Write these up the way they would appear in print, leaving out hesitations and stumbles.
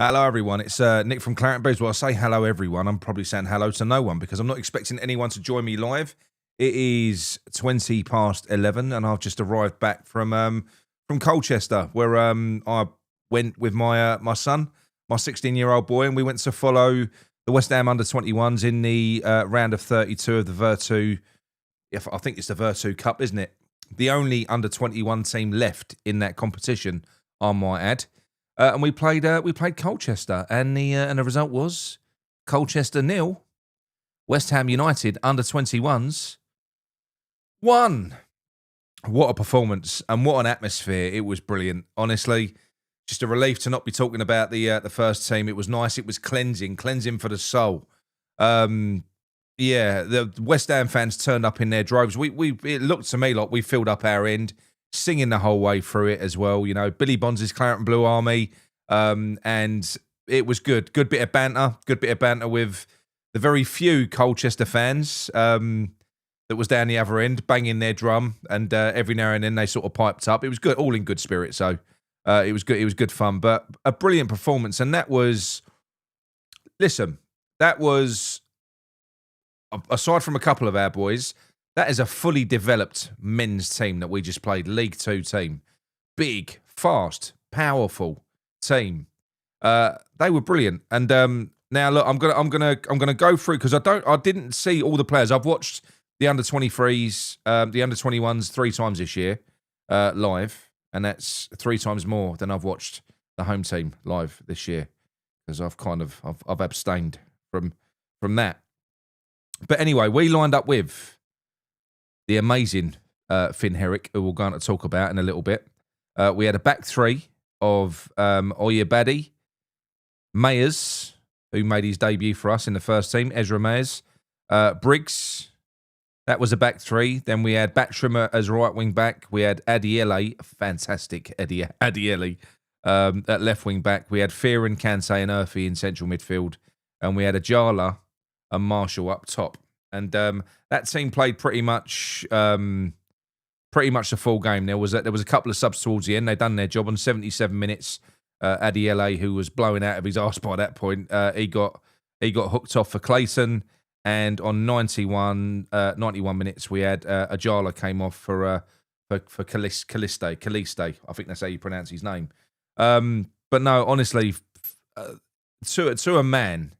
Hello, everyone. It's Nick from Claret Booze. Well, I say hello, everyone. I'm probably saying hello to no one because I'm not expecting anyone to join me live. It is 20 past 11, and I've just arrived back from Colchester, where I went with my son, my 16-year-old boy, and we went to follow the West Ham under-21s in the round of 32 of the Virtu. I think it's the Virtu Cup, isn't it? The only under-21 team left in that competition, I might add. And we played Colchester, and the result was Colchester 0, West Ham United under-21s 1. What a performance and what an atmosphere! It was brilliant. Honestly, just a relief to not be talking about the first team. It was nice. It was cleansing for the soul. The West Ham fans turned up in their droves. It looked to me like we filled up our end, singing the whole way through it as well. You know, Billy Bonds' Claret and Blue Army, and it was good. Good bit of banter with the very few Colchester fans that was down the other end, banging their drum, and every now and then they sort of piped up. It was good, all in good spirit. So it was good. It was good fun, but a brilliant performance. And that was, aside from a couple of our boys, that is a fully developed men's team that we just played. League Two team, big, fast, powerful team. They were brilliant. And now look, I'm gonna go through because I didn't see all the players. I've watched the under-23s, the under-21s 3 times this year live, and that's 3 times more than I've watched the home team live this year because I've abstained from that. But anyway, we lined up with the amazing Finn Herrick, who we're going to talk about in a little bit. We had a back three of Oyebade, Mayers, who made his debut for us in the first team, Ezra Mayers, Briggs. That was a back three. Then we had Batshrimmer as right wing back. We had Adiele, fantastic Adiele, at left wing back. We had Fearon, Kante, and Urfi in central midfield, and we had Ajala and Marshall up top. And that team played pretty much the full game. There was a couple of subs towards the end. They'd done their job on 77 minutes. Adiele, who was blowing out of his arse by that point, he got hooked off for Clayton. And on 91 minutes, we had Ajala came off for Caliste. I think that's how you pronounce his name. But no, honestly, to a man,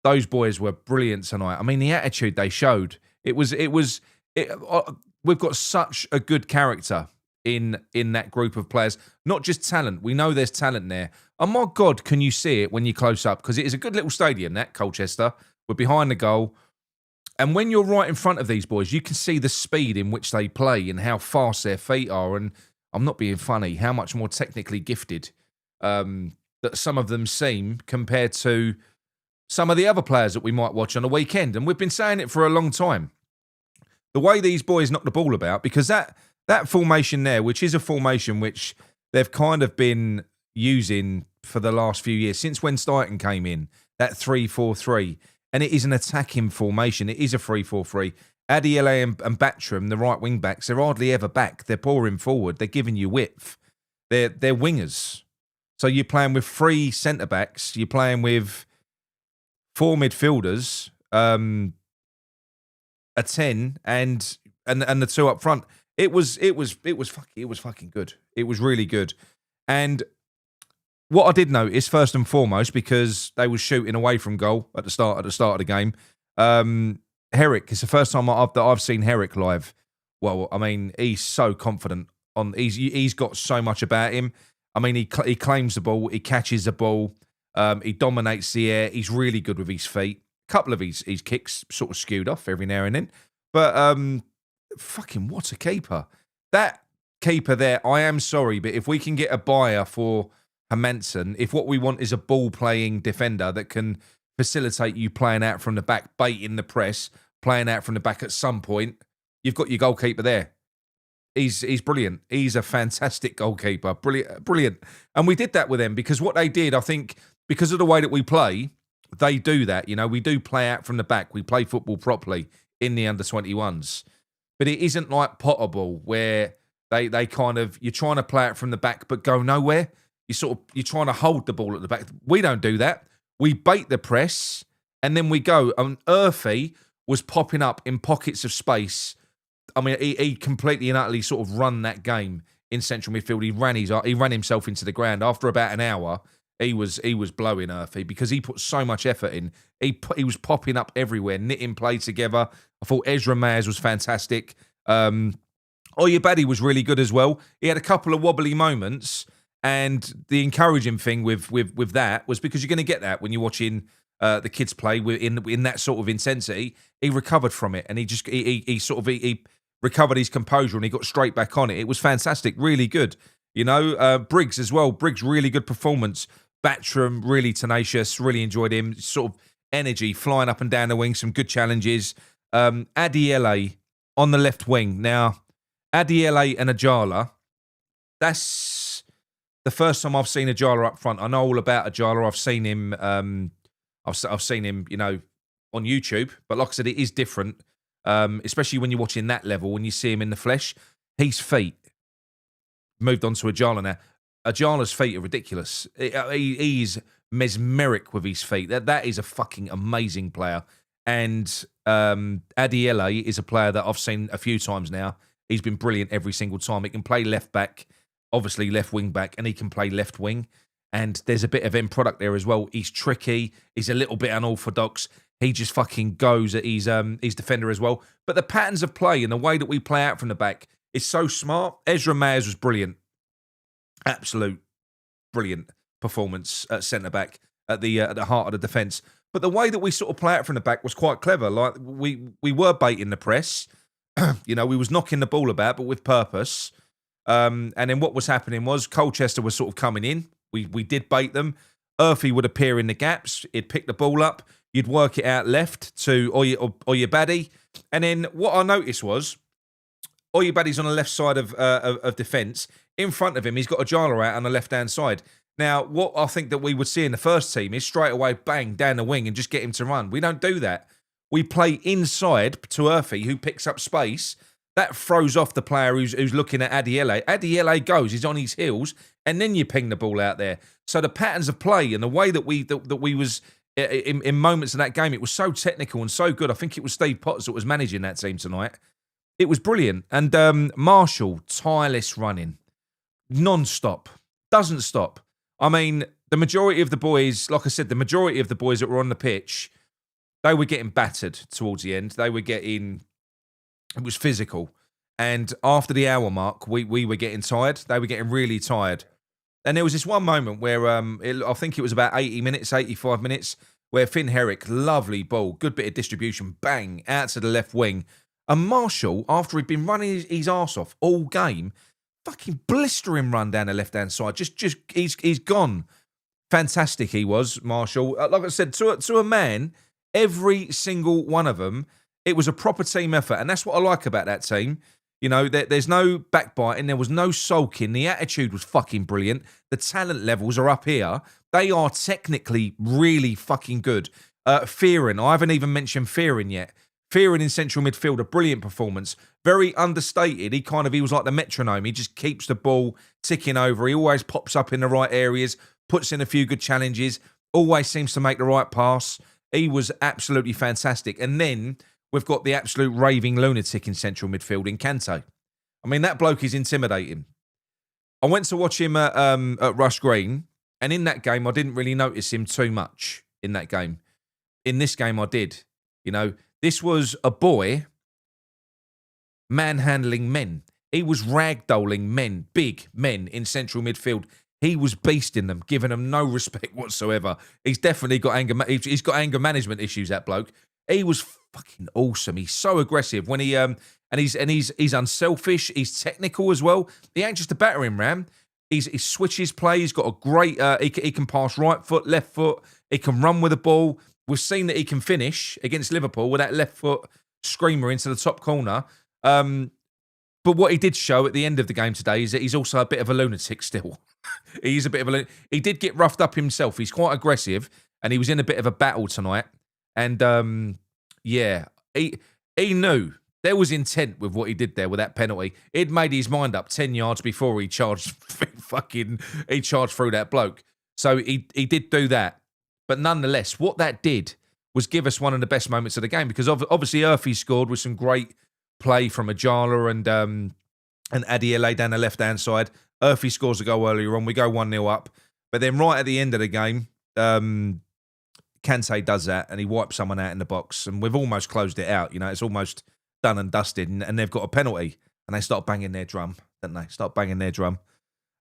those boys were brilliant tonight. I mean, the attitude they showed. We've got such a good character in that group of players. Not just talent. We know there's talent there. And my God, can you see it when you're close up? Because it is a good little stadium, that Colchester. We're behind the goal. And when you're right in front of these boys, you can see the speed in which they play and how fast their feet are. And I'm not being funny, how much more technically gifted that some of them seem compared to some of the other players that we might watch on a weekend. And we've been saying it for a long time. The way these boys knock the ball about, because that formation there, which is a formation which they've kind of been using for the last few years, since when Stuyton came in, that 3-4-3, and it is an attacking formation. It is a 3-4-3. Adiele and Batchram, the right wing backs, they're hardly ever back. They're pouring forward. They're giving you width. They're wingers. So you're playing with 3 centre backs. You're playing with 4 midfielders, a 10, and the 2 up front. It was fucking good. It was really good. And what I did notice, first and foremost, because they were shooting away from goal at the start of the game, Herrick, it's the first time that I've seen Herrick live. Well, I mean, he's so confident. He's got so much about him. I mean, he claims the ball, he catches the ball, he dominates the air. He's really good with his feet. A couple of his kicks sort of skewed off every now and then. But fucking what a keeper. That keeper there, I am sorry, but if we can get a buyer for Hermansen, if what we want is a ball-playing defender that can facilitate you playing out from the back, baiting the press, playing out from the back at some point, you've got your goalkeeper there. He's brilliant. He's a fantastic goalkeeper. Brilliant. And we did that with them because what they did, I think, because of the way that we play, they do that. You know, we do play out from the back. We play football properly in the under-21s. But it isn't like Potterball where they kind of, you're trying to play it from the back but go nowhere. you're trying to hold the ball at the back. We don't do that. We bait the press and then we go. And Earthy was popping up in pockets of space. I mean, he completely and utterly sort of run that game in central midfield. He ran himself into the ground after about an hour. He was blowing Earthy because he put so much effort in. He was popping up everywhere, knitting play together. I thought Ezra Mayers was fantastic. Oyebade was really good as well. He had a couple of wobbly moments, and the encouraging thing with that was because you're going to get that when you're watching the kids play in that sort of intensity. He recovered from it, and he recovered his composure, and he got straight back on it. It was fantastic, really good. Briggs as well. Briggs, really good performance. Batchram, really tenacious. Really enjoyed him. Sort of energy, flying up and down the wing, some good challenges. Adiele on the left wing. Now, Adiele and Ajala, that's the first time I've seen Ajala up front. I know all about Ajala. I've seen him. I've seen him, on YouTube. But like I said, it is different, especially when you're watching that level. When you see him in the flesh, his feet. Moved on to Ajala now. Ajala's feet are ridiculous. He's mesmeric with his feet. That is a fucking amazing player. And Adiele is a player that I've seen a few times now. He's been brilliant every single time. He can play left back, obviously left wing back, and he can play left wing. And there's a bit of end product there as well. He's tricky. He's a little bit unorthodox. He just fucking goes at his defender as well. But the patterns of play and the way that we play out from the back is so smart. Ezra Mayers was brilliant. Absolute brilliant performance at centre back at the heart of the defence. But the way that we sort of play out from the back was quite clever. Like we were baiting the press. We was knocking the ball about, but with purpose. And then what was happening was Colchester was sort of coming in. We did bait them. Earthy would appear in the gaps. He'd pick the ball up. You'd work it out left to Oyebade. And then what I noticed was Oyebade's on the left side of defence. In front of him, he's got Ajala out on the left-hand side. Now, what I think that we would see in the first team is straight away, bang, down the wing and just get him to run. We don't do that. We play inside to Earthy, who picks up space. That throws off the player who's looking at Adiele. Adiele goes, he's on his heels, and then you ping the ball out there. So the patterns of play and the way that we was in moments of that game, it was so technical and so good. I think it was Steve Potts that was managing that team tonight. It was brilliant. And Marshall, tireless running. Non-stop. Doesn't stop. I mean, the majority of the boys, like I said, the majority of the boys that were on the pitch, they were getting battered towards the end. It was physical. And after the hour mark, we were getting tired. They were getting really tired. And there was this one moment where, I think it was about 85 minutes, where Finn Herrick, lovely ball, good bit of distribution, bang, out to the left wing. And Marshall, after he'd been running his arse off all game, fucking blistering run down the left-hand side. He's gone. Fantastic he was, Marshall. Like I said, to a man, every single one of them, it was a proper team effort. And that's what I like about that team. There's no backbiting. There was no sulking. The attitude was fucking brilliant. The talent levels are up here. They are technically really fucking good. Fearing, I haven't even mentioned Fearing yet. Fearing in central midfield, a brilliant performance. Very understated. He was like the metronome. He just keeps the ball ticking over. He always pops up in the right areas, puts in a few good challenges, always seems to make the right pass. He was absolutely fantastic. And then we've got the absolute raving lunatic in central midfield in Kante. I mean, that bloke is intimidating. I went to watch him at Rush Green, and in that game, I didn't really notice him too much in that game. In this game, I did. This was a boy manhandling men. He was ragdolling men, big men in central midfield. He was beasting them, giving them no respect whatsoever. He's definitely got anger. He's got anger management issues. That bloke. He was fucking awesome. He's so aggressive when he and he's unselfish. He's technical as well. He ain't just a battering ram. He switches play. He's got a great. He can pass right foot, left foot. He can run with the ball. We've seen that he can finish against Liverpool with that left foot screamer into the top corner. But what he did show at the end of the game today is that he's also a bit of a lunatic still. He did get roughed up himself. He's quite aggressive, and he was in a bit of a battle tonight. And he knew There was intent with what he did there with that penalty. He'd made his mind up 10 yards before he charged he charged through that bloke. So he did do that. But nonetheless, what that did was give us one of the best moments of the game, because obviously Urfi scored with some great play from Ajala and Adiele down the left-hand side. Urfi scores a goal earlier on. We go 1-0 up. But then right at the end of the game, Kante does that and he wipes someone out in the box. And we've almost closed it out. You know, it's almost done and dusted. And they've got a penalty. And they start banging their drum, don't they? Start banging their drum.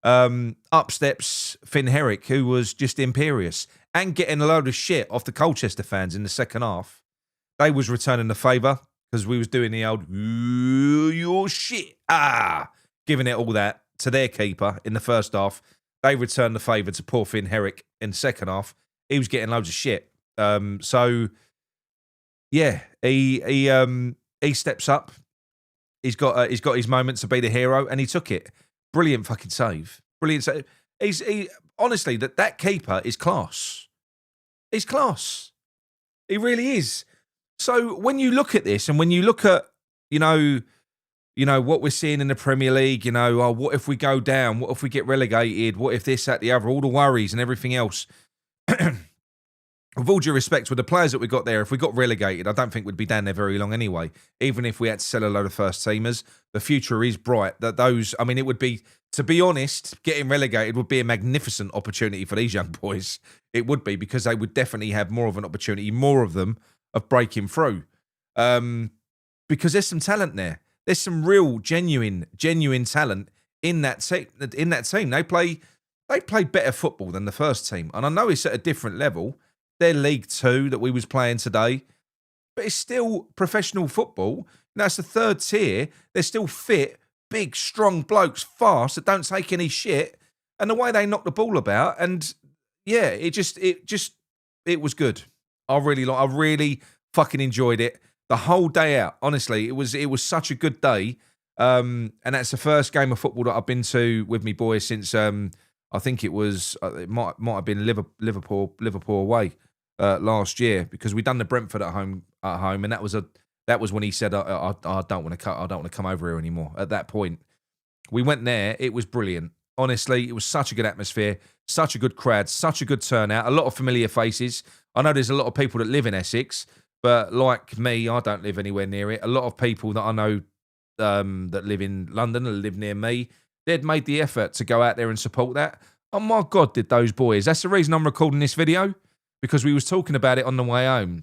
Up steps Finn Herrick, who was just imperious and getting a load of shit off the Colchester fans in the second half. They was returning the favour because we was doing the old, ooh, your shit, giving it all that to their keeper in the first half. They returned the favour to poor Finn Herrick in the second half. He was getting loads of shit. So, yeah, he steps up. He's got his moment to be the hero, and he took it. Brilliant fucking save. Brilliant save. He honestly, that keeper is class. He's class. He really is. So when you look at this, and when you look at, you know what we're seeing in the Premier League, what if we go down? What if we get relegated? What if this, that, the other? All the worries and everything else. With all due respect, with the players that we got there, if we got relegated, I don't think we'd be down there very long anyway. Even if we had to sell a load of first teamers, the future is bright. That it would be, to be honest, getting relegated would be a magnificent opportunity for these young boys. It would be, because they would definitely have more of an opportunity, more of them, of breaking through. Because there's some talent there. There's some real, genuine talent in that team. They play better football than the first team, and I know it's at a different level. They're League Two that we was playing today, but it's still professional football. Now it's the third tier. They're still fit, big, strong blokes, fast, that don't take any shit. And the way they knock the ball about, and yeah, it was good. I really fucking enjoyed it the whole day out. Honestly, it was such a good day. And that's the first game of football that I've been to with me boys since I think it might have been Liverpool away last year, because we done the Brentford at home, and that was when he said I don't want to come over here anymore. At that point, we went there. It was brilliant. Honestly, it was such a good atmosphere, such a good crowd, such a good turnout. A lot of familiar faces. I know there's a lot of people that live in Essex, but like me, I don't live anywhere near it. A lot of people that I know that live in London, that live near me, they'd made the effort to go out there and support that. Oh my God, did those boys. That's the reason I'm recording this video, because we was talking about it on the way home,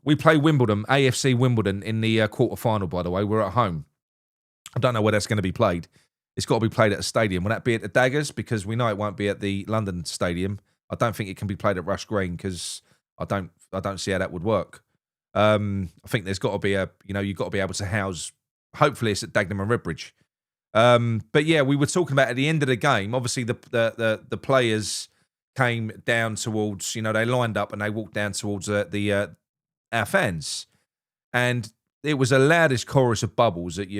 We play Wimbledon, AFC Wimbledon, in the quarter-final, by the way. We're at home. I don't know where that's going to be played. It's got to be played at a stadium. Will that be at the Daggers? Because we know it won't be at the London Stadium. I don't think it can be played at Rush Green, because I don't see how that would work. I think there's got to be you've got to be able to house, hopefully it's at Dagenham and Redbridge. But yeah, we were talking about at the end of the game, obviously the players came down towards, they lined up and they walked down towards our fans, and it was the loudest chorus of bubbles that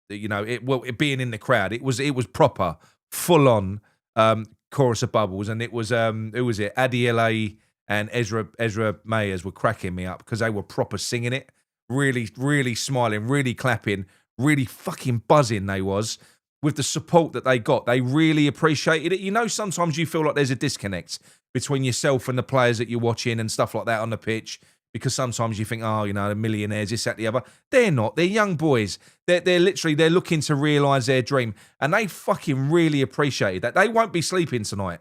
it being in the crowd. It was proper, full on chorus of bubbles, and it was who was it? Adiele and Ezra Mayers were cracking me up, because they were proper singing it, really, really smiling, really clapping, really fucking buzzing. They was, with the support that they got. They really appreciated it. Sometimes you feel like there's a disconnect between yourself and the players that you're watching and stuff like that on the pitch, because sometimes you think, the millionaires, this, that, the other. They're not. They're young boys. They're looking to realise their dream, and they fucking really appreciated that. They won't be sleeping tonight.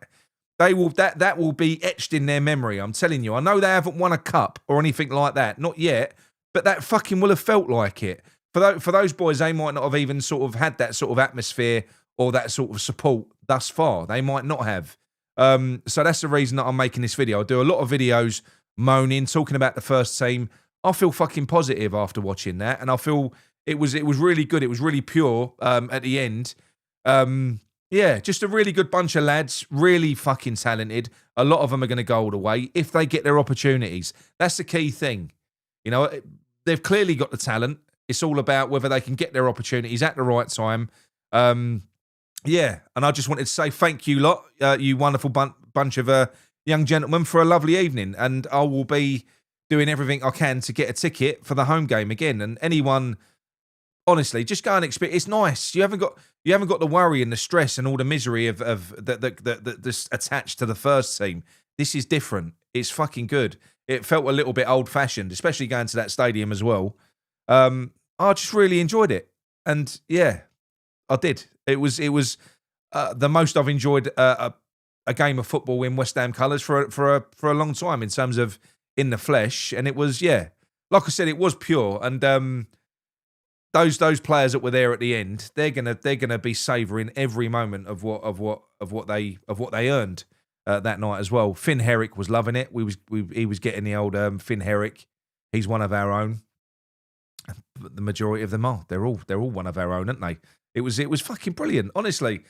They will. That will be etched in their memory. I'm telling you. I know they haven't won a cup or anything like that, not yet, but that fucking will have felt like it. For those boys, they might not have even sort of had that sort of atmosphere or that sort of support thus far. They might not have. So that's the reason that I'm making this video. I do a lot of videos moaning, talking about the first team. I feel fucking positive after watching that, and I feel it was really good. It was really pure at the end. Yeah, just a really good bunch of lads, really fucking talented. A lot of them are going to go all the way if they get their opportunities. That's the key thing. They've clearly got the talent. It's all about whether they can get their opportunities at the right time. Yeah, and I just wanted to say thank you lot, you wonderful bunch of young gentlemen, for a lovely evening. And I will be doing everything I can to get a ticket for the home game again. And anyone, honestly, just go and experience. It's nice. You haven't got the worry and the stress and all the misery of that's attached to the first team. This is different. It's fucking good. It felt a little bit old fashioned, especially going to that stadium as well. I just really enjoyed it, and yeah, I did. It was the most I've enjoyed a game of football in West Ham colours for a long time in terms of in the flesh, and it was, yeah, like I said, it was pure. And those players that were there at the end, they're gonna be savouring every moment of what they earned that night as well. Finn Herrick was loving it. He was getting the old Finn Herrick. He's one of our own. But the majority of them are. They're all one of our own, aren't they? It was fucking brilliant, honestly.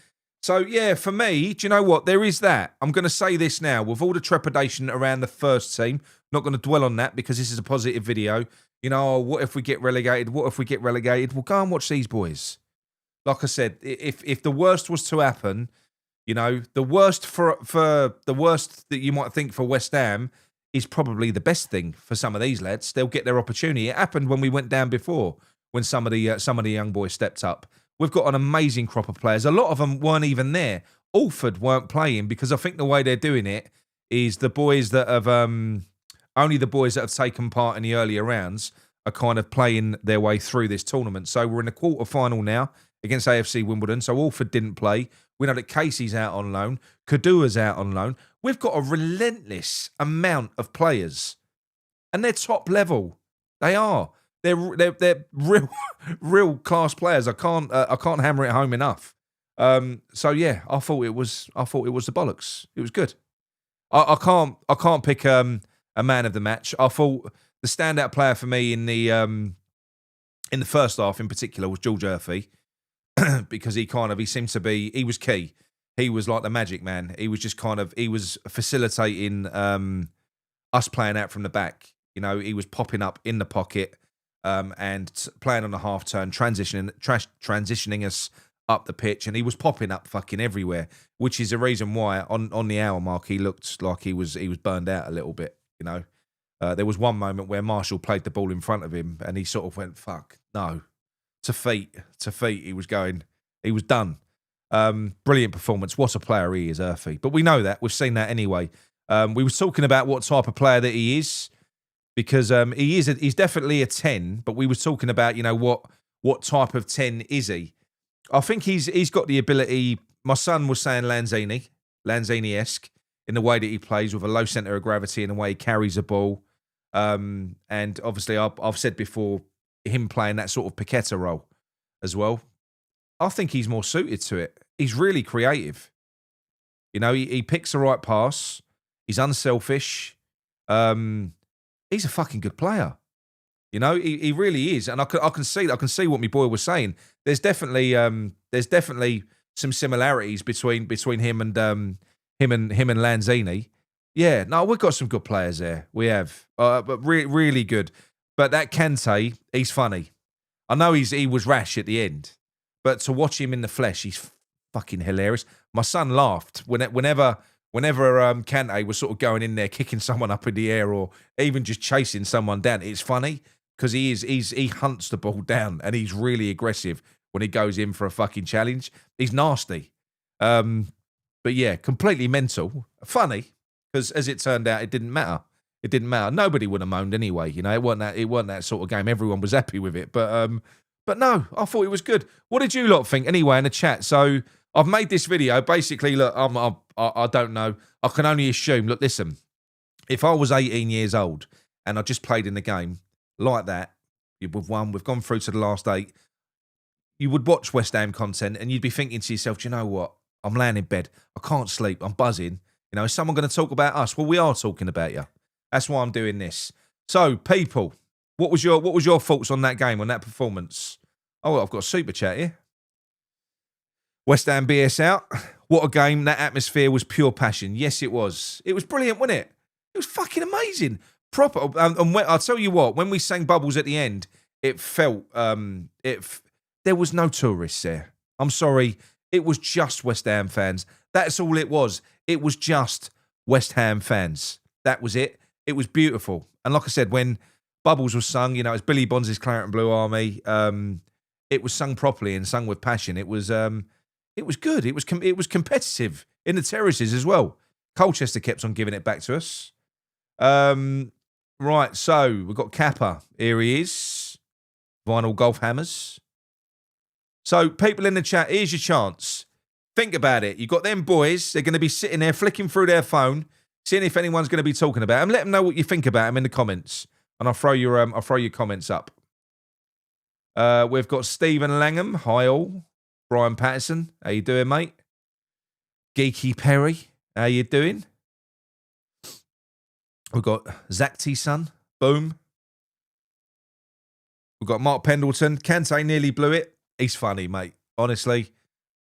So yeah, for me, do you know what? There is that. I'm going to say this now with all the trepidation around the first team. Not going to dwell on that because this is a positive video. You know, what if we get relegated? What if we get relegated? Well, go and watch these boys. Like I said, if the worst was to happen, you know, the worst for the worst that you might think for West Ham is probably the best thing for some of these lads. They'll get their opportunity. It happened when we went down before, when some of the young boys stepped up. We've got an amazing crop of players. A lot of them weren't even there. Alford weren't playing because I think the way they're doing it is the boys that have only the boys that have taken part in the earlier rounds are kind of playing their way through this tournament. So we're in the quarter-final now against AFC Wimbledon. So Alford didn't play. We know that Casey's out on loan. Kadua's out on loan. We've got a relentless amount of players, and they're top level. They are. They're real class players. I can't hammer it home enough. So yeah, I thought it was the bollocks. It was good. I can't pick a man of the match. I thought the standout player for me in the first half in particular was George Urphy. Because he was key. He was like the magic man. He was just he was facilitating us playing out from the back. You know, he was popping up in the pocket and playing on a half turn, transitioning us up the pitch, and he was popping up fucking everywhere. Which is the reason why on the hour mark he looked like he was burned out a little bit. You know, there was one moment where Marshall played the ball in front of him, and he sort of went, "Fuck no." To feet, he was done. Brilliant performance. What a player he is, Urphy. But we know that. We've seen that anyway. We were talking about what type of player that he is, because he's definitely a 10, but we were talking about, you know, what type of 10 is he? I think he's got the ability. My son was saying Lanzini-esque in the way that he plays with a low centre of gravity and the way he carries the ball. And obviously I've said before, him playing that sort of Paqueta role as well. I think he's more suited to it. He's really creative. You know, he picks the right pass. He's unselfish. He's a fucking good player. You know, he really is. And I can see what my boy was saying. There's definitely some similarities between him and Lanzini. Yeah, no, we've got some good players there. We have, but really good. But that Kante, he's funny. I know he was rash at the end, but to watch him in the flesh, he's fucking hilarious. My son laughed whenever Kante was sort of going in there, kicking someone up in the air, or even just chasing someone down. It's funny because he hunts the ball down, and he's really aggressive when he goes in for a fucking challenge. He's nasty. But yeah, completely mental. Funny because as it turned out, it didn't matter. It didn't matter. Nobody would have moaned anyway. You know, it wasn't that sort of game. Everyone was happy with it. But no, I thought it was good. What did you lot think anyway in the chat? So I've made this video. Basically, look, I don't know. I can only assume. Look, listen. If I was 18 years old and I just played in the game like that, we've won. We've gone through to the last 8. You would watch West Ham content and you'd be thinking to yourself, do you know what? I'm laying in bed. I can't sleep. I'm buzzing. You know, is someone going to talk about us? Well, we are talking about you. That's why I'm doing this. So, people, what was your thoughts on that game, on that performance? Oh, I've got a super chat here. West Ham BS out. What a game. That atmosphere was pure passion. Yes, it was. It was brilliant, wasn't it? It was fucking amazing. Proper. And I'll tell you what, when we sang Bubbles at the end, it felt, there was no tourists there. I'm sorry. It was just West Ham fans. That's all it was. It was just West Ham fans. That was it. It was beautiful. And like I said, when Bubbles was sung, it's Billy Bonds' Claret and Blue Army. It was sung properly and sung with passion. It was good. It was competitive in the terraces as well. Colchester kept on giving it back to us. Right, so we've got Kappa. Here he is. Vinyl Golf Hammers. So, people in the chat, here's your chance. Think about it. You've got them boys. They're going to be sitting there flicking through their phone, seeing if anyone's going to be talking about them. Let them know what you think about them in the comments, and I'll throw your comments up. We've got Stephen Langham. Hi all. Brian Patterson. How you doing, mate? Geeky Perry. How you doing? We've got Zach T. Son. Boom. We've got Mark Pendleton. Kante nearly blew it. He's funny, mate. Honestly,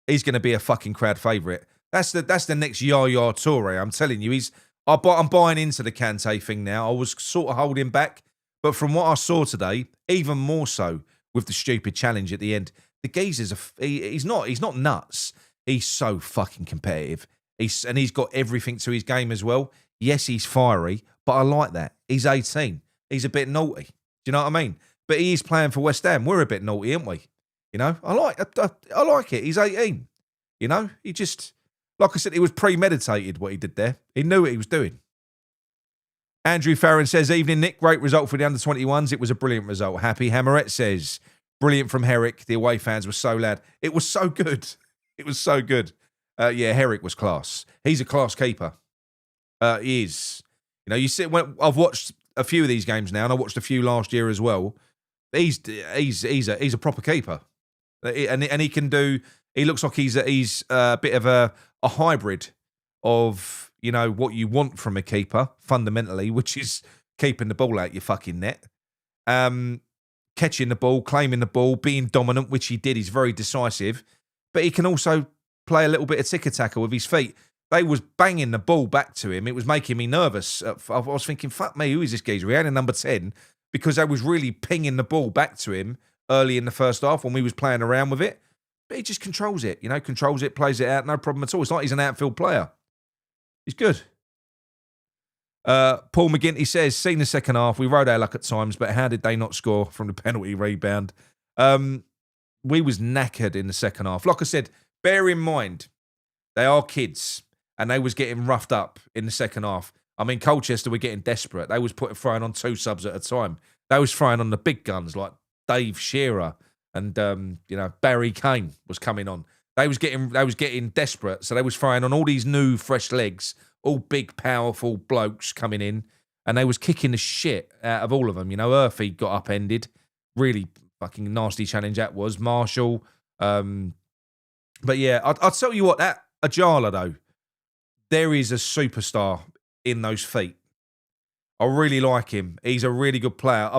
he's going to be a fucking crowd favourite. That's the next Yaya Toure. I'm telling you, I'm buying into the Kante thing now. I was sort of holding back, but from what I saw today, even more so with the stupid challenge at the end, the geezer's he's not nuts. He's so fucking competitive. He's got everything to his game as well. Yes, he's fiery, but I like that. He's 18. He's a bit naughty. Do you know what I mean? But he is playing for West Ham. We're a bit naughty, aren't we? I like it. He's 18. He just, like I said, it was premeditated what he did there. He knew what he was doing. Andrew Farron says, evening, Nick. Great result for the under-21s. It was a brilliant result. Happy Hammerette says, brilliant from Herrick. The away fans were so loud. It was so good. It was so good. Yeah, Herrick was class. He's a class keeper. He is. You see, I've watched a few of these games now, and I watched a few last year as well. He's a proper keeper, and he can do. He looks like he's a bit of a hybrid of what you want from a keeper fundamentally, which is keeping the ball out your fucking net, catching the ball, claiming the ball, being dominant, which he did. He's very decisive, but he can also play a little bit of ticker-tacker with his feet. They was banging the ball back to him. It was making me nervous. I was thinking, fuck me, who is this geezer? He had a number 10 because they was really pinging the ball back to him early in the first half when we was playing around with it. But he just controls it, controls it, plays it out, no problem at all. It's like he's an outfield player. He's good. Paul McGinty says, seen the second half. We rode our luck at times, but how did they not score from the penalty rebound? We was knackered in the second half. Like I said, bear in mind, they are kids. And they was getting roughed up in the second half. I mean, Colchester were getting desperate. They was throwing on 2 subs at a time. They was throwing on the big guns like Dave Shearer and Barry Kane was coming on. They was getting desperate, so they was throwing on all these new fresh legs, all big, powerful blokes coming in, and they was kicking the shit out of all of them. Earthy got upended, really fucking nasty challenge that was. Marshall, but yeah, I'll tell you what, that Ajala though. There is a superstar in those feet. I really like him. He's a really good player.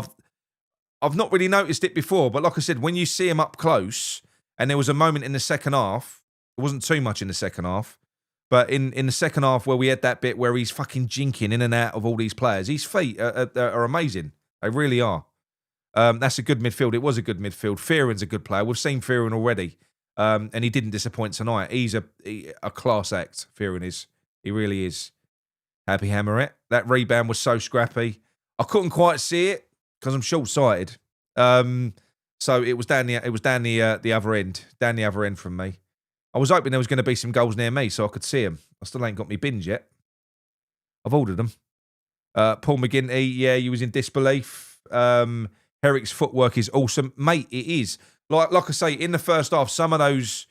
I've not really noticed it before, but like I said, when you see him up close, and there was a moment in the second half, it wasn't too much in the second half, but in the second half where we had that bit where he's fucking jinking in and out of all these players, his feet are amazing. They really are. That's a good midfield. It was a good midfield. Fearon's a good player. We've seen Fearon already, and he didn't disappoint tonight. He's a class act, Fearon is. He really is. Happy Hammerette. That rebound was so scrappy. I couldn't quite see it because I'm short-sighted. So it was down the other end, down the other end from me. I was hoping there was going to be some goals near me so I could see them. I still ain't got me bins yet. I've ordered them. Paul McGinty, yeah, he was in disbelief. Herrick's footwork is awesome, mate. It is like I say in the first half. Some of those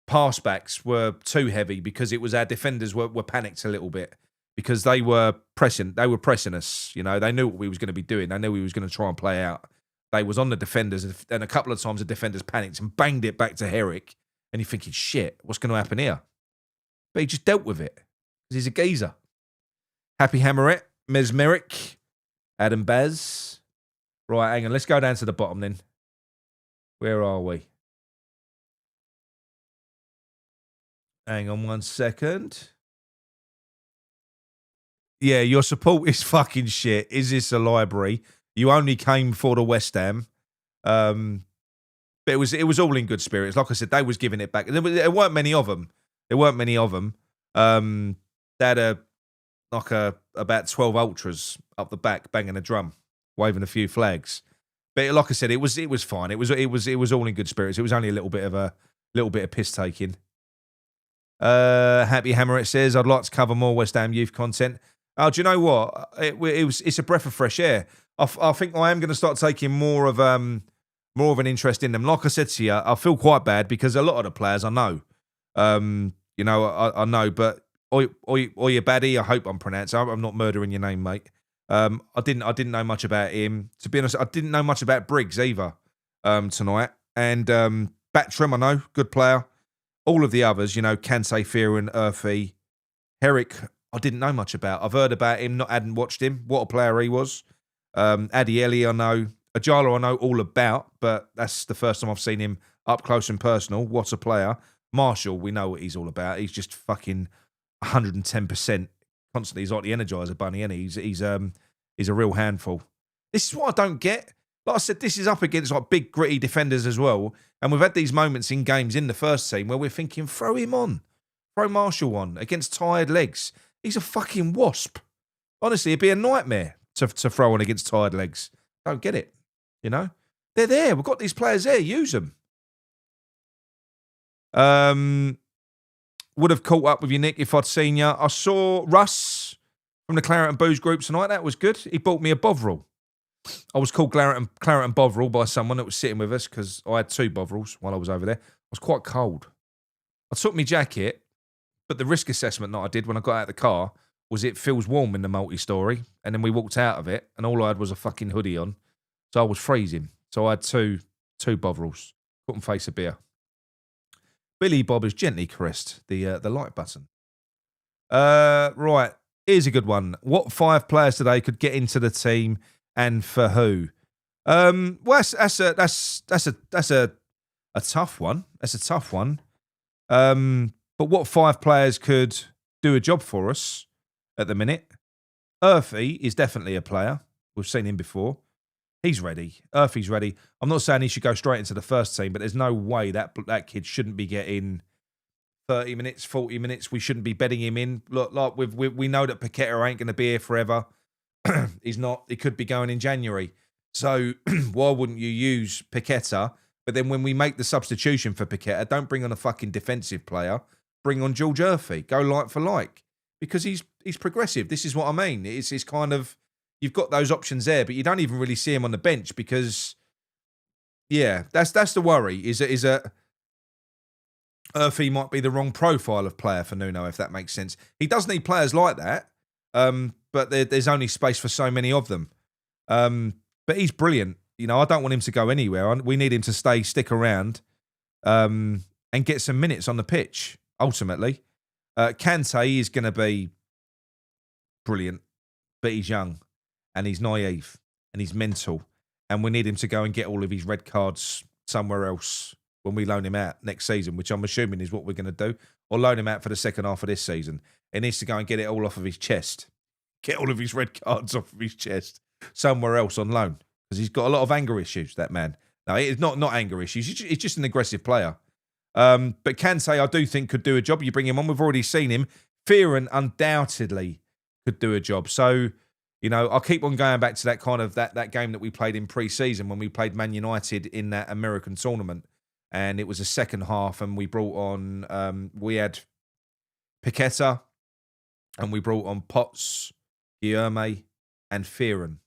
pass backs were too heavy because it was our defenders were panicked a little bit because they were pressing us. They knew what we was going to be doing. They knew we was going to try and play out. They was on the defenders, and a couple of times the defenders panicked and banged it back to Herrick. And you're thinking, shit, what's going to happen here? But he just dealt with it because he's a geezer. Happy Hammerette, Mesmeric, Adam Baz. Right, hang on. Let's go down to the bottom then. Where are we? Hang on 1 second. Yeah, your support is fucking shit. Is this a library? You only came for the West Ham. But it was all in good spirits. Like I said, they was giving it back. There weren't many of them. They had a about 12 ultras up the back, banging a drum, waving a few flags. But like I said, it was fine. It was all in good spirits. It was only a little bit of piss taking. Happy Hammer, it says, I'd like to cover more West Ham youth content. Oh, do you know what? It's a breath of fresh air. I think I am going to start taking more of an interest in them. Like I said to you, I feel quite bad because a lot of the players I know, I know, but Oy Baddie, I hope I'm pronouncing. I'm not murdering your name, mate. I didn't know much about him. To be honest, I didn't know much about Briggs either tonight. And Batram, I know, good player. All of the others, Kante, Fearon, Urfi, Herrick, I didn't know much about. I've heard about him, hadn't watched him. What a player he was. Adieli, I know. Ajala, I know all about, but that's the first time I've seen him up close and personal. What a player. Marshall, we know what he's all about. He's just fucking 110%. Constantly, he's like the Energizer Bunny, and he's a real handful. This is what I don't get. Like I said, this is up against like big gritty defenders as well, and we've had these moments in games in the first team where we're thinking, throw him on, throw Marshall on against tired legs. He's a fucking wasp. Honestly, it'd be a nightmare to throw on against tired legs. Don't get it. They're there. We've got these players there. Use them. Would have caught up with you, Nick, if I'd seen you. I saw Russ from the Claret and Booze group tonight. That was good. He bought me a Bovril. I was called Claret and Bovril by someone that was sitting with us because I had 2 Bovrils while I was over there. I was quite cold. I took my jacket, but the risk assessment that I did when I got out of the car was it feels warm in the multi-story, and then we walked out of it, and all I had was a fucking hoodie on, so I was freezing. So I had two Bovrils. Couldn't face a beer. Billy Bob has gently caressed the like button. Right, here's a good one. What 5 players today could get into the team, and for who? Well, that's a tough one. That's a tough one. But what 5 players could do a job for us at the minute? Urfi is definitely a player. We've seen him before. He's ready. Urfi's ready. I'm not saying he should go straight into the first team, but there's no way that kid shouldn't be getting 30 minutes, 40 minutes. We shouldn't be bedding him in. Look, like we know that Paqueta ain't going to be here forever. He's not. He could be going in January. So why wouldn't you use Paqueta? But then when we make the substitution for Paqueta, don't bring on a fucking defensive player. Bring on George Urfi. Go like for like. Because he's progressive. This is what I mean. It's kind of, you've got those options there, but you don't even really see him on the bench because, yeah, that's the worry. Is that Urfi might be the wrong profile of player for Nuno, if that makes sense. He does need players like that, but there's only space for so many of them. But he's brilliant. I don't want him to go anywhere. We need him to stick around, and get some minutes on the pitch, ultimately. Kante is going to be brilliant, but he's young, and he's naive, and he's mental, and we need him to go and get all of his red cards somewhere else when we loan him out next season, which I'm assuming is what we're going to do, or loan him out for the second half of this season. He needs to go and get it all off of his chest, get all of his red cards off of his chest somewhere else on loan, because he's got a lot of anger issues, that man. No, it's not anger issues. He's just an aggressive player. But Kante, I do think, could do a job. You bring him on. We've already seen him. Fearon undoubtedly could do a job. So, I'll keep on going back to that kind of that game that we played in pre-season when we played Man United in that American tournament. And it was a second half, and we brought on, we had Paqueta, and we brought on Potts, Guilherme, and Fearon.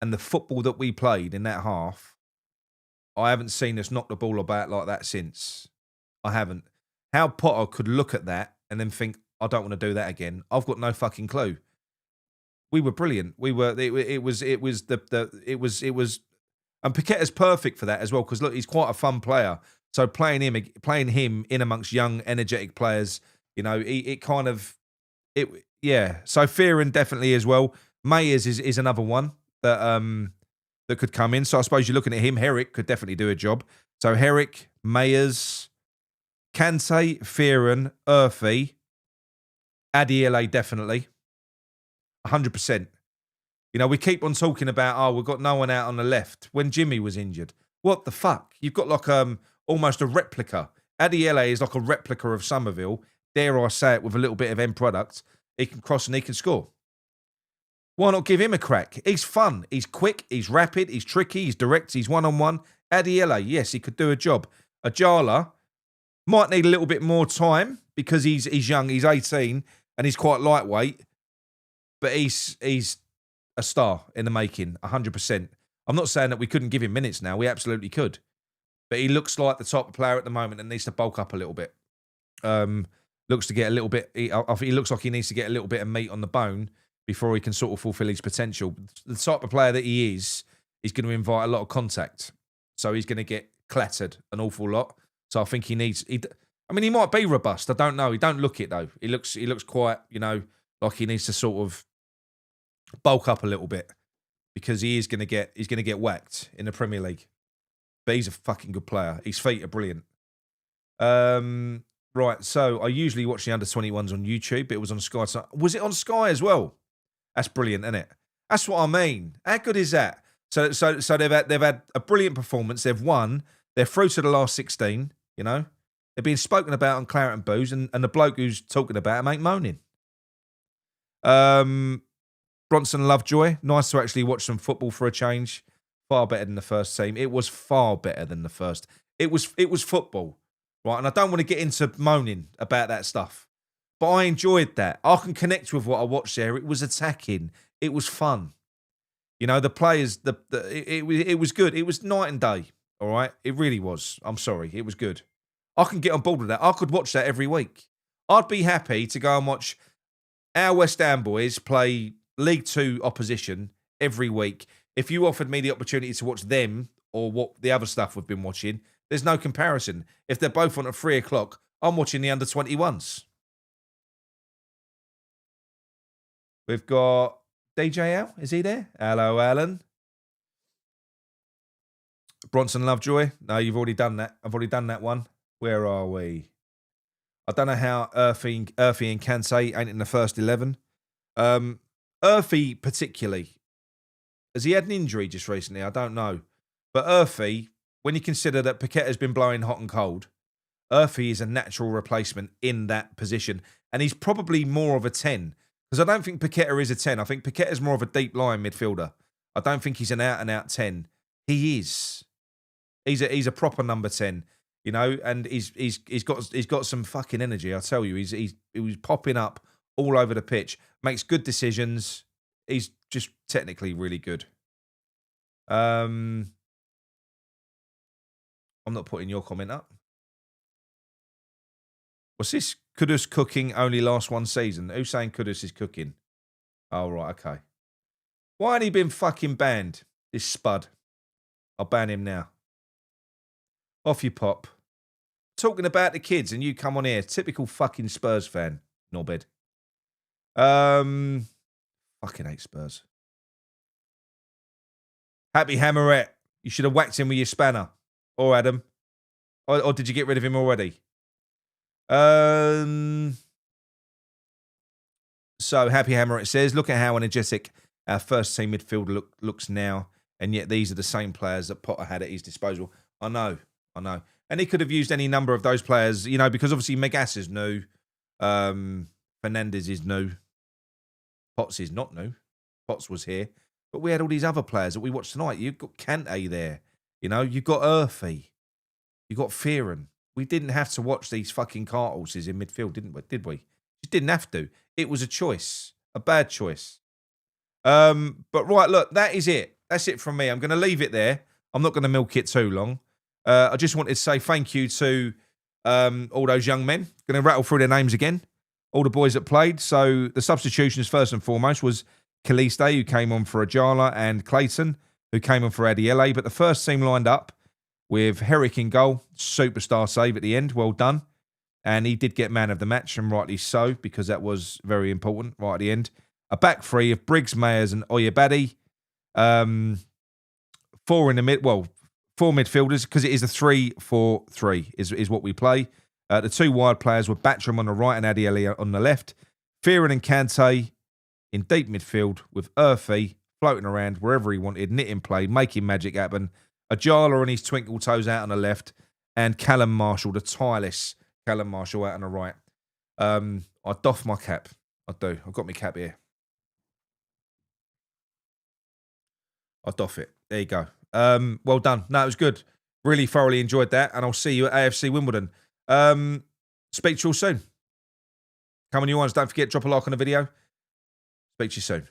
And the football that we played in that half, I haven't seen us knock the ball about like that since. I haven't. How Potter could look at that and then think, I don't want to do that again. I've got no fucking clue. We were brilliant. We were. It was, and Paqueta's perfect for that as well because look, he's quite a fun player. So playing him in amongst young, energetic players, So Fearon definitely as well. Mayers is another one that could come in. So I suppose you're looking at him. Herrick could definitely do a job. So Herrick, Mayers, Kante, Fearon, Urfi, Adiele definitely. 100%. We keep on talking about, we've got no one out on the left when Jimmy was injured. What the fuck? You've got like almost a replica. Adiele is like a replica of Somerville. Dare I say it with a little bit of end product. He can cross and he can score. Why not give him a crack? He's fun. He's quick. He's rapid. He's tricky. He's direct. He's one-on-one. Adiele, yes, he could do a job. Ajala might need a little bit more time because he's young. He's 18 and he's quite lightweight. But he's a star in the making, 100%. I'm not saying that we couldn't give him minutes now. We absolutely could. But he looks like the type of player at the moment and needs to bulk up a little bit. Looks to get a little bit. He looks like he needs to get a little bit of meat on the bone before he can sort of fulfill his potential. The type of player that he is going to invite a lot of contact. So he's going to get clattered an awful lot. So I think he needs. He might be robust. I don't know. He don't look it though. He looks quite, like he needs to sort of bulk up a little bit because he's going to get whacked in the Premier League. But he's a fucking good player. His feet are brilliant. Right, so I usually watch the under-21s on YouTube, but it was on Sky. Was it on Sky as well? That's brilliant, isn't it? That's what I mean. How good is that? So they've had a brilliant performance. They've won. They're through to the last 16. They're being spoken about on Claret and Booze, and the bloke who's talking about them ain't moaning. Bronson Lovejoy. Nice to actually watch some football for a change. Far better than the first team. It was far better than the first. It was football, right? And I don't want to get into moaning about that stuff, but I enjoyed that. I can connect with what I watched there. It was attacking. It was fun. The players. It was good. It was night and day. All right, it really was. I'm sorry, it was good. I can get on board with that. I could watch that every week. I'd be happy to go and watch our West Ham boys play League Two opposition every week. If you offered me the opportunity to watch them or what the other stuff we've been watching, there's no comparison. If they're both on at 3 o'clock, I'm watching the under-21s. We've got DJ Al. Is he there? Hello, Alan. Bronson Lovejoy. No, you've already done that. I've already done that one. Where are we? I don't know how Earthy and Kante ain't in the first 11. Earthy particularly. Has he had an injury just recently? I don't know. But Earthy, when you consider that Paqueta's been blowing hot and cold, Earthy is a natural replacement in that position. And he's probably more of a 10. Because I don't think Paqueta is a 10. I think Paqueta's more of a deep line midfielder. I don't think he's an out-and-out 10. He is. He's a proper number 10, and he's got some fucking energy. I tell you, he was popping up all over the pitch, makes good decisions. He's just technically really good. I'm not putting your comment up. What's this? Kudus cooking only last one season. Who's saying Kudus is cooking? Oh, right, okay. Why ain't he been fucking banned? This spud. I'll ban him now. Off you pop. Talking about the kids and you come on here. Typical fucking Spurs fan. Knobhead. Fucking hate Spurs. Happy Hammerette. You should have whacked him with your spanner. Or Adam. Or did you get rid of him already? So Happy Hammerette says, look at how energetic our first team midfield looks now. And yet these are the same players that Potter had at his disposal. I know. And he could have used any number of those players, because obviously Megas is new. Fernandez is new. Potts is not new. Potts was here. But we had all these other players that we watched tonight. You've got Kante there. You've got Earthy. You've got Fearon. We didn't have to watch these fucking cart horses in midfield, did we? Just didn't have to. It was a choice. A bad choice. But right, look, that is it. That's it from me. I'm going to leave it there. I'm not going to milk it too long. I just wanted to say thank you to all those young men. Going to rattle through their names again. All the boys that played. So the substitutions, first and foremost, was Kaliste, who came on for Ajala, and Clayton, who came on for Adiele. But the first team lined up with Herrick in goal. Superstar save at the end. Well done. And he did get man of the match, and rightly so, because that was very important right at the end. A back three of Briggs, Mayers, and Oyebade. Four in the mid. Well, four midfielders, because it is a 3-4-3 is what we play. The two wide players were Batcham on the right and Adiele on the left. Fearon and Kante in deep midfield with Earthy floating around wherever he wanted, knitting play, making magic happen. Ajala on his twinkle toes out on the left, and Callum Marshall, the tireless Callum Marshall out on the right. I doff my cap. I do. I've got my cap here. I doff it. There you go. Well done. No, it was good. Really thoroughly enjoyed that, and I'll see you at AFC Wimbledon. Speak to you all soon. Come on, you ones. Don't forget, drop a like on the video. Speak to you soon.